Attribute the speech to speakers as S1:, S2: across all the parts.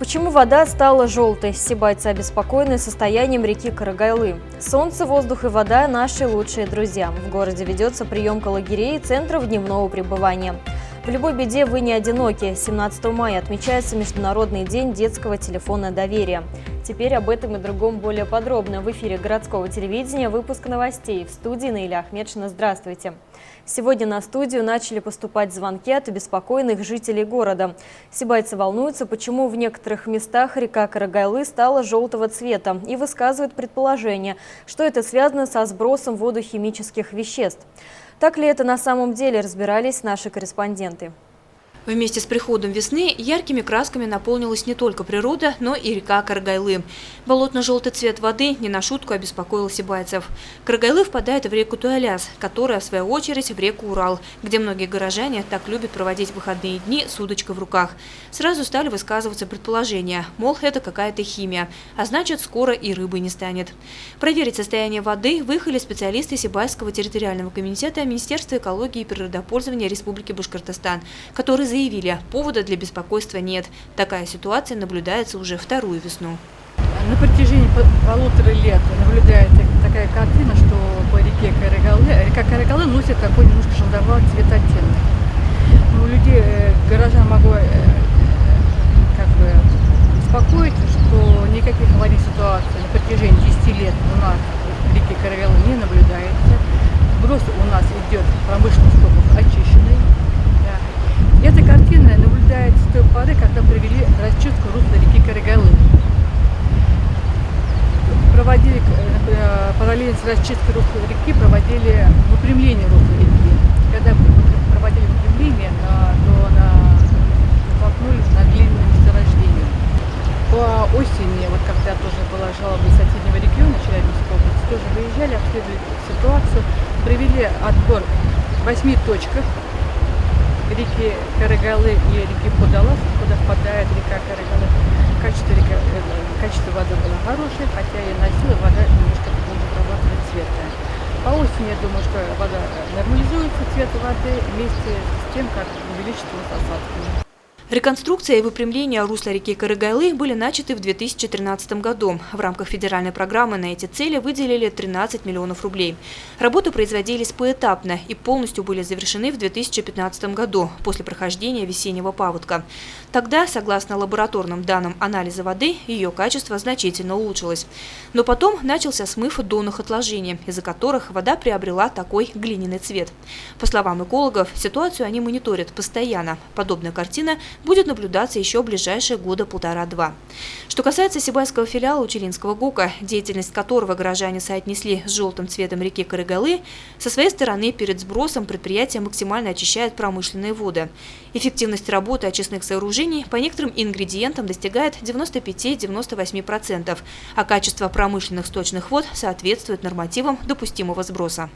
S1: Почему вода стала желтой? Сибайцы обеспокоены состоянием реки Карагайлы. Солнце, воздух и вода – наши лучшие друзья. В городе ведется приемка лагерей и центров дневного пребывания. В любой беде вы не одиноки. 17 мая отмечается Международный день детского телефона доверия. Теперь об этом и другом более подробно. В эфире городского телевидения выпуск новостей. В студии Наиля Ахмедшина. Здравствуйте. Сегодня на студию начали поступать звонки от обеспокоенных жителей города. Сибайцы волнуются, почему в некоторых местах река Карагайлы стала желтого цвета, и высказывают предположение, что это связано со сбросом в воду химических веществ. Так ли это на самом деле, разбирались наши корреспонденты.
S2: Вместе с приходом весны яркими красками наполнилась не только природа, но и река Карагайлы. Болотно-желтый цвет воды не на шутку обеспокоил сибайцев. Карагайлы впадает в реку Туаляс, которая, в свою очередь, в реку Урал, где многие горожане так любят проводить выходные дни с удочкой в руках. Сразу стали высказываться предположения, мол, это какая-то химия, а значит, скоро и рыбы не станет. Проверить состояние воды выехали специалисты Сибайского территориального комитета Министерства экологии и природопользования Республики Башкортостан, которые заявили, повода для беспокойства нет. Такая ситуация наблюдается уже вторую весну.
S3: На протяжении 1,5 лет наблюдается такая картина, что по реке река Карагайлы носит такой немножко желтоватый цвет оттенок. Но у людей, горожан могу успокоить, что никаких аварийных ситуаций на протяжении 10 лет у нас в реке Карагайлы не наблюдается. Сброс у нас идет промышленных стоков очищенный. Эта картина наблюдается с той поры, когда провели расчистку русла реки Карагайлы. Проводили, параллельно с расчисткой русла реки, проводили выпрямление русла реки. Когда проводили выпрямление, то столкнулись на длинном месторождении. По осени, вот когда тоже была жалоба из соседнего региона Челябинской области, тоже выезжали, обследовали ситуацию, провели отбор в 8 точках реки Карагайлы и реки Подалас, куда впадает река Карагайлы. Качество воды было хорошее, хотя и носила вода немножко желтоватого цвета. По осени, я думаю, что вода нормализуется, цвет воды, вместе с тем, как увеличится осадками.
S2: Реконструкция и выпрямление русла реки Карагайлы были начаты в 2013 году. В рамках федеральной программы на эти цели выделили 13 миллионов рублей. Работы производились поэтапно и полностью были завершены в 2015 году, после прохождения весеннего паводка. Тогда, согласно лабораторным данным анализа воды, ее качество значительно улучшилось. Но потом начался смыв донных отложений, из-за которых вода приобрела такой глиняный цвет. По словам экологов, ситуацию они мониторят постоянно. Подобная картина будет наблюдаться еще в ближайшие года 1,5-2. Что касается сибайского филиала Учелинского ГУКа, деятельность которого горожане соотнесли с желтым цветом реки Карагайлы, со своей стороны перед сбросом предприятие максимально очищает промышленные воды. Эффективность работы очистных сооружений по некоторым ингредиентам достигает 95-98%, а качество промышленных сточных вод соответствует нормативам допустимого сброса.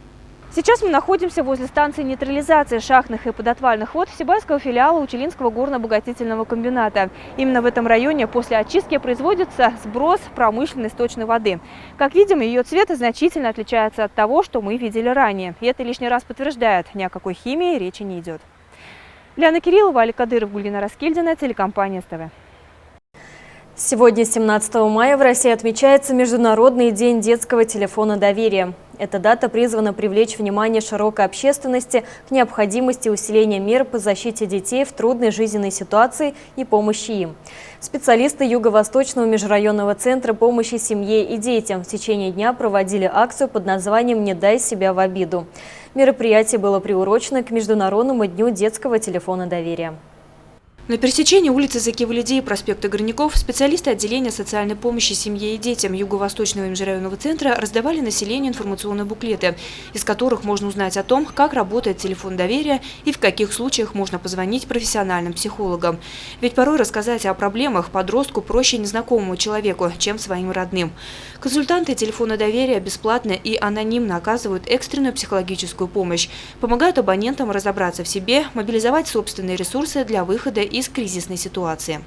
S1: Сейчас мы находимся возле станции нейтрализации шахтных и подотвальных вод Сибайского филиала Учелинского горно-обогатительного комбината. Именно в этом районе после очистки производится сброс промышленной сточной воды. Как видим, ее цвет значительно отличается от того, что мы видели ранее. И это лишний раз подтверждает, ни о какой химии речи не идет. Лиана Кириллова, Али Кадыров, Гульгина Раскильдина, телекомпания СТВ. Сегодня, 17 мая, в России отмечается Международный день детского телефона доверия. Эта дата призвана привлечь внимание широкой общественности к необходимости усиления мер по защите детей в трудной жизненной ситуации и помощи им. Специалисты Юго-Восточного межрайонного центра помощи семье и детям в течение дня проводили акцию под названием «Не дай себя в обиду». Мероприятие было приурочено к Международному дню детского телефона доверия.
S2: На пересечении улицы Закивалиди и проспекта Горняков специалисты отделения социальной помощи семье и детям Юго-Восточного межрайонного центра раздавали населению информационные буклеты, из которых можно узнать о том, как работает телефон доверия и в каких случаях можно позвонить профессиональным психологам. Ведь порой рассказать о проблемах подростку проще незнакомому человеку, чем своим родным. Консультанты телефона доверия бесплатно и анонимно оказывают экстренную психологическую помощь, помогают абонентам разобраться в себе, мобилизовать собственные ресурсы для выхода из кризисной ситуации.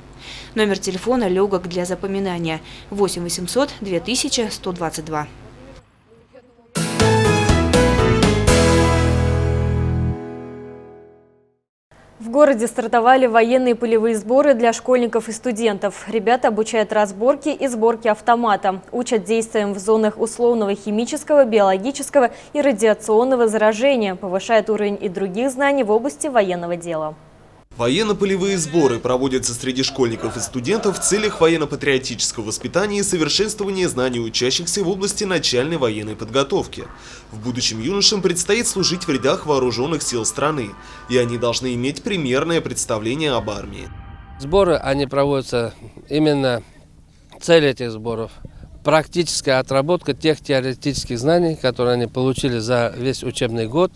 S2: Номер телефона легок для запоминания: 8 800 2000 122.
S4: В городе стартовали военные полевые сборы для школьников и студентов. Ребята обучают разборке и сборке автомата, учат действиям в зонах условного химического, биологического и радиационного заражения, повышают уровень и других знаний в области военного дела.
S5: Военно-полевые сборы проводятся среди школьников и студентов в целях военно-патриотического воспитания и совершенствования знаний учащихся в области начальной военной подготовки. В будущем юношам предстоит служить в рядах вооруженных сил страны, и они должны иметь примерное представление об армии.
S6: Сборы, они проводятся, именно цель этих сборов – практическая отработка тех теоретических знаний, которые они получили за весь учебный год.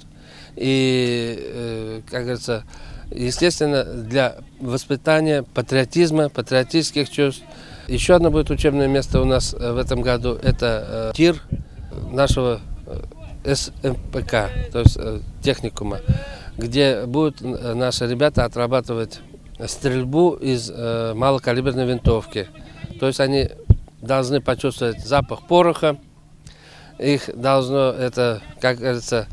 S6: И, как говорится, естественно, для воспитания патриотизма, патриотических чувств. Еще одно будет учебное место у нас в этом году. Это тир нашего СМПК, то есть техникума, где будут наши ребята отрабатывать стрельбу из малокалиберной винтовки. То есть они должны почувствовать запах пороха. Их должно, это, как говорится,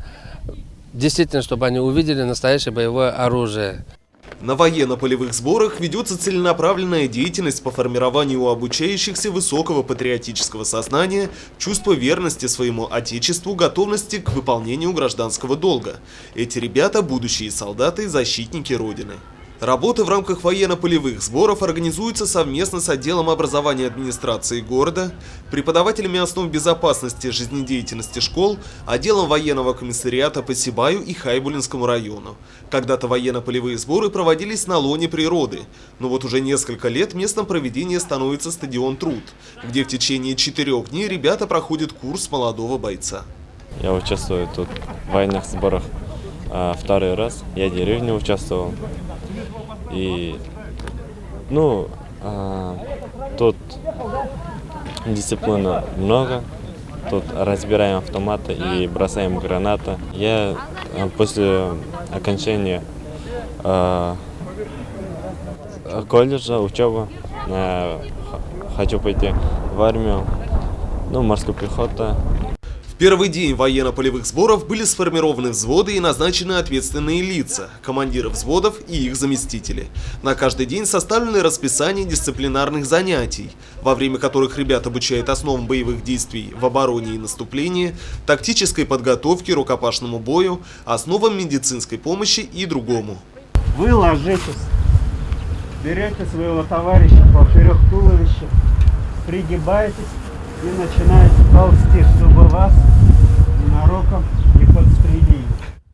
S6: действительно, чтобы они увидели настоящее боевое оружие.
S5: На военно-полевых сборах ведется целенаправленная деятельность по формированию у обучающихся высокого патриотического сознания, чувства верности своему отечеству, готовности к выполнению гражданского долга. Эти ребята – будущие солдаты и защитники Родины. Работа в рамках военно-полевых сборов организуется совместно с отделом образования администрации города, преподавателями основ безопасности жизнедеятельности школ, отделом военного комиссариата по Сибаю и Хайбулинскому району. Когда-то военно-полевые сборы проводились на лоне природы, но вот уже несколько лет местом проведения становится стадион «Труд», где в течение 4 дней ребята проходят курс молодого бойца.
S7: Я участвую тут в военных сборах второй раз, я в деревне участвовал. И, тут дисциплины много, тут разбираем автоматы и бросаем гранаты. Я после окончания колледжа, учебы, хочу пойти в армию, морскую пехоту.
S5: В первый день военно-полевых сборов были сформированы взводы и назначены ответственные лица, командиры взводов и их заместители. На каждый день составлены расписание дисциплинарных занятий, во время которых ребят обучают основам боевых действий в обороне и наступлении, тактической подготовке, рукопашному бою, основам медицинской помощи и другому.
S8: Вы ложитесь, берете своего товарища поперек туловища, пригибаетесь и начинаете ползти, чтобы вас ненароком не подстрелили.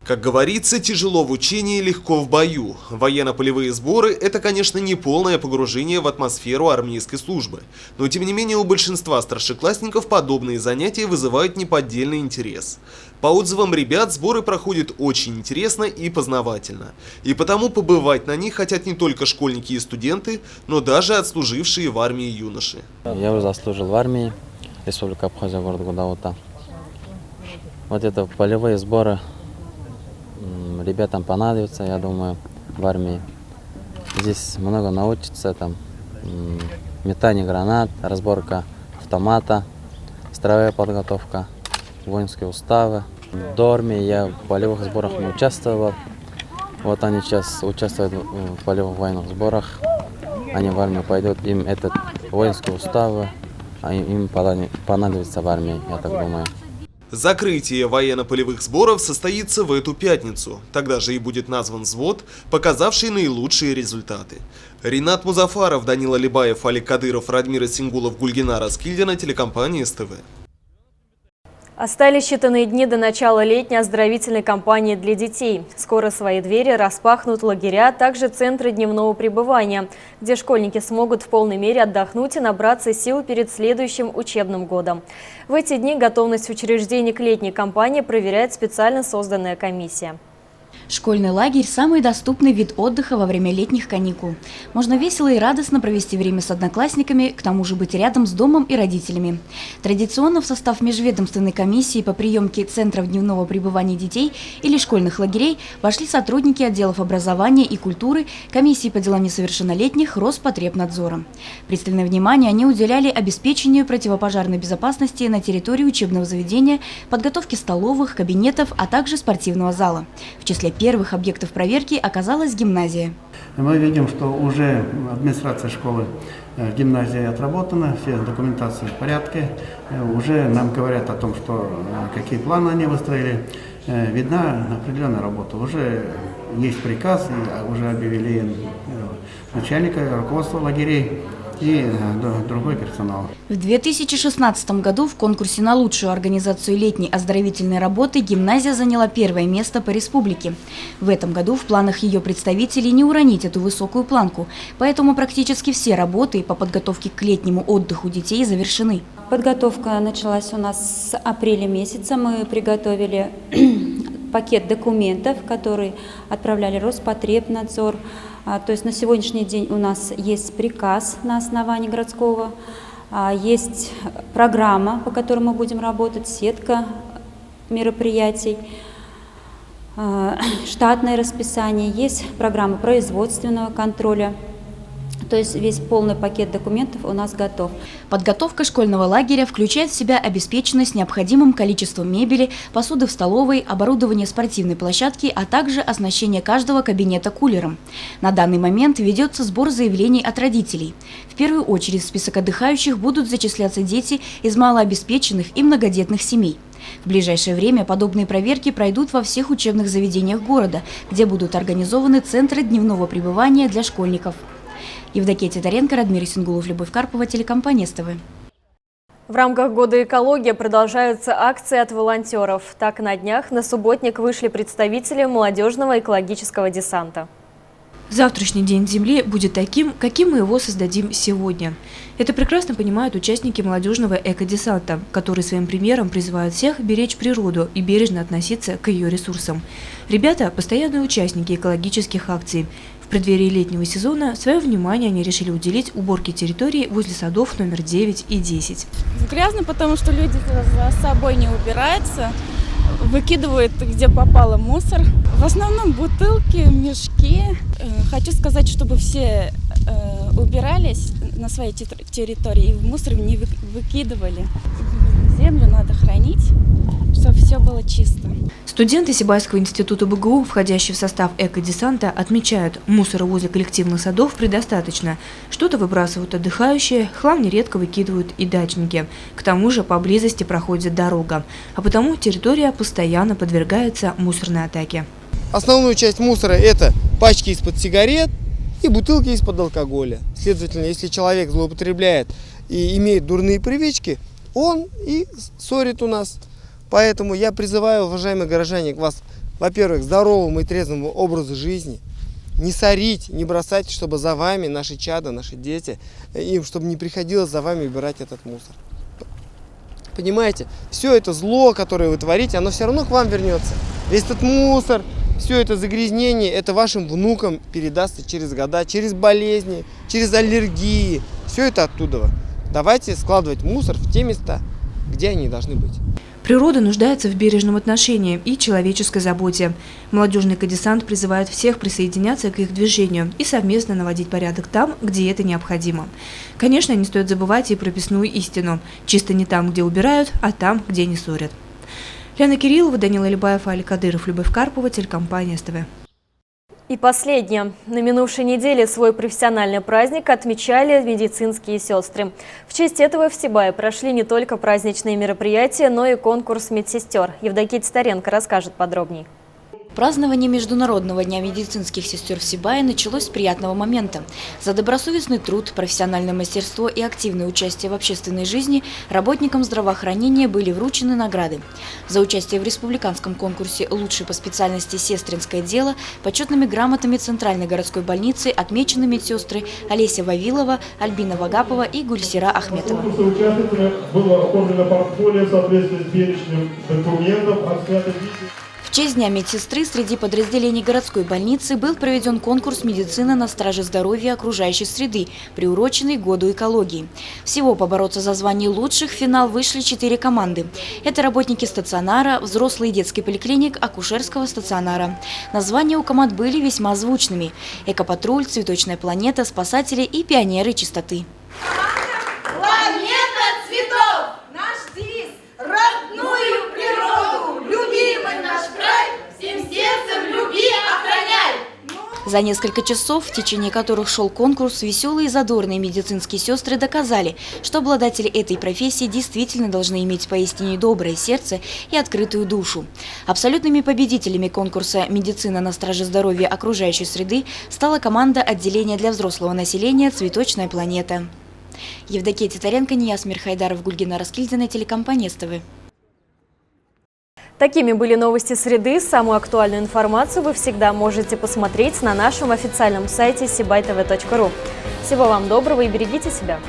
S5: Как говорится, тяжело в учении, легко в бою. Военно-полевые сборы – это, конечно, не полное погружение в атмосферу армейской службы. Но, тем не менее, у большинства старшеклассников подобные занятия вызывают неподдельный интерес. По отзывам ребят, сборы проходят очень интересно и познавательно. И потому побывать на них хотят не только школьники и студенты, но даже отслужившие в армии юноши.
S9: Я уже заслужил в армии, Республика Абхазия, город Гудаута. Вот это полевые сборы ребятам понадобятся, я думаю, в армии. Здесь много научиться, метание гранат, разборка автомата, строевая подготовка, воинские уставы. До армии я в полевых сборах не участвовал. Вот они сейчас участвуют в полевых военных сборах. Они в армию пойдут, им этот воинские уставы, им понадобится в армии, я так думаю.
S5: Закрытие военно-полевых сборов состоится в эту пятницу. Тогда же и будет назван взвод, показавший наилучшие результаты. Ринат Музафаров, Данила Либаев, Алик Кадыров, Радмир Сингулов, Гульгина Раскильдина, телекомпания СТВ.
S4: Остались считанные дни до начала летней оздоровительной кампании для детей. Скоро свои двери распахнут лагеря, а также центры дневного пребывания, где школьники смогут в полной мере отдохнуть и набраться сил перед следующим учебным годом. В эти дни готовность учреждений к летней кампании проверяет специально созданная комиссия.
S10: Школьный лагерь – самый доступный вид отдыха во время летних каникул. Можно весело и радостно провести время с одноклассниками, к тому же быть рядом с домом и родителями. Традиционно в состав межведомственной комиссии по приемке центров дневного пребывания детей или школьных лагерей вошли сотрудники отделов образования и культуры, комиссии по делам несовершеннолетних, Роспотребнадзора. Пристальное внимание они уделяли обеспечению противопожарной безопасности на территории учебного заведения, подготовке столовых, кабинетов, а также спортивного зала. В числе первых объектов проверки оказалась гимназия.
S8: Мы видим, что уже администрация школы гимназии отработана, все документации в порядке. Уже нам говорят о том, что какие планы они выстроили. Видна определенная работа. Уже есть приказ, и уже объявили начальника, руководства лагерей и другой персонал.
S10: В 2016 году в конкурсе на лучшую организацию летней оздоровительной работы гимназия заняла первое место по республике. В этом году в планах ее представителей не уронить эту высокую планку, поэтому практически все работы по подготовке к летнему отдыху детей завершены.
S11: Подготовка началась у нас с апреля месяца. Мы приготовили пакет документов, который отправляли Роспотребнадзор. То есть на сегодняшний день у нас есть приказ на основании городского, есть программа, по которой мы будем работать, сетка мероприятий, штатное расписание, есть программа производственного контроля. То есть весь полный пакет документов у нас готов.
S10: Подготовка школьного лагеря включает в себя обеспеченность необходимым количеством мебели, посуды в столовой, оборудование спортивной площадки, а также оснащение каждого кабинета кулером. На данный момент ведется сбор заявлений от родителей. В первую очередь в список отдыхающих будут зачисляться дети из малообеспеченных и многодетных семей. В ближайшее время подобные проверки пройдут во всех учебных заведениях города, где будут организованы центры дневного пребывания для школьников. Евдокия Титаренко, Радмир Исенгулов, Любовь Карпова, телекомпания СТВ.
S4: В рамках Года экологии продолжаются акции от волонтеров. Так, на днях на субботник вышли представители молодежного экологического десанта.
S2: Завтрашний день Земли будет таким, каким мы его создадим сегодня. Это прекрасно понимают участники молодежного экодесанта, которые своим примером призывают всех беречь природу и бережно относиться к ее ресурсам. Ребята – постоянные участники экологических акций. В преддверии летнего сезона свое внимание они решили уделить уборке территории возле садов номер 9 и 10.
S12: Грязно, потому что люди за собой не убираются, выкидывают где попало мусор. В основном бутылки, мешки. Хочу сказать, чтобы все убирались на своей территории и в мусор не выкидывали. Землю надо хранить, чтобы все было чисто.
S2: Студенты Сибайского института БГУ, входящие в состав экодесанта, отмечают, мусора возле коллективных садов предостаточно. Что-то выбрасывают отдыхающие, хлам нередко выкидывают и дачники. К тому же поблизости проходит дорога, а потому территория постоянно подвергается мусорной атаке.
S13: Основную часть мусора – это пачки из-под сигарет и бутылки из-под алкоголя. Следовательно, если человек злоупотребляет и имеет дурные привычки, он и ссорит у нас. Поэтому я призываю, уважаемые горожане, к вас, во-первых, здоровому и трезвому образу жизни. Не сорить, не бросать, чтобы за вами наши чада, наши дети, им чтобы не приходилось за вами убирать этот мусор. Понимаете, все это зло, которое вы творите, оно все равно к вам вернется. Весь этот мусор, все это загрязнение, это вашим внукам передастся через года, через болезни, через аллергии. Все это оттуда. Давайте складывать мусор в те места, где они должны быть.
S2: Природа нуждается в бережном отношении и человеческой заботе. Молодежный экодесант призывает всех присоединяться к их движению и совместно наводить порядок там, где это необходимо. Конечно, не стоит забывать и прописную истину. Чисто не там, где убирают, а там, где не ссорят. Лена Кириллова, Данил Алибаев, Али Кадыров, Любовь Карпова, телекомпания СТВ.
S4: И последнее. На минувшей неделе свой профессиональный праздник отмечали медицинские сестры. В честь этого в Сибае прошли не только праздничные мероприятия, но и конкурс медсестер. Евдокия Титаренко расскажет подробнее.
S10: Празднование Международного дня медицинских сестер в Сибае началось с приятного момента. За добросовестный труд, профессиональное мастерство и активное участие в общественной жизни работникам здравоохранения были вручены награды. За участие в республиканском конкурсе «Лучший по специальности сестринское дело» почетными грамотами Центральной городской больницы отмечены медсестры Олеся Вавилова, Альбина Вагапова и Гульсира Ахметова.
S14: Было оформлено портфолио в соответствии с перечнем документов, отснято видео.
S10: В честь Дня медсестры среди подразделений городской больницы был проведен конкурс «Медицина на страже здоровья и окружающей среды», приуроченный к Году экологии. Всего побороться за звание лучших в финал вышли 4 команды. Это работники стационара, взрослые детский поликлиник, акушерского стационара. Названия у команд были весьма звучными: «Экопатруль», «Цветочная планета», «Спасатели» и «Пионеры чистоты».
S15: Планета цветов! Наш девиз! Родную природу! Любимый наш край! Всем сердцем люби
S10: За несколько часов, в течение которых шел конкурс, веселые и задорные медицинские сестры доказали, что обладатели этой профессии действительно должны иметь поистине доброе сердце и открытую душу. Абсолютными победителями конкурса «Медицина на страже здоровья окружающей среды» стала команда отделения для взрослого населения «Цветочная планета». Евдокия Титаренко, Нияз Мирхайдаров, Гульгина Раскильдина, телекомпания СТВ.
S4: Такими были новости среды. Самую актуальную информацию вы всегда можете посмотреть на нашем официальном сайте sibaytv.ru. Всего вам доброго и берегите себя.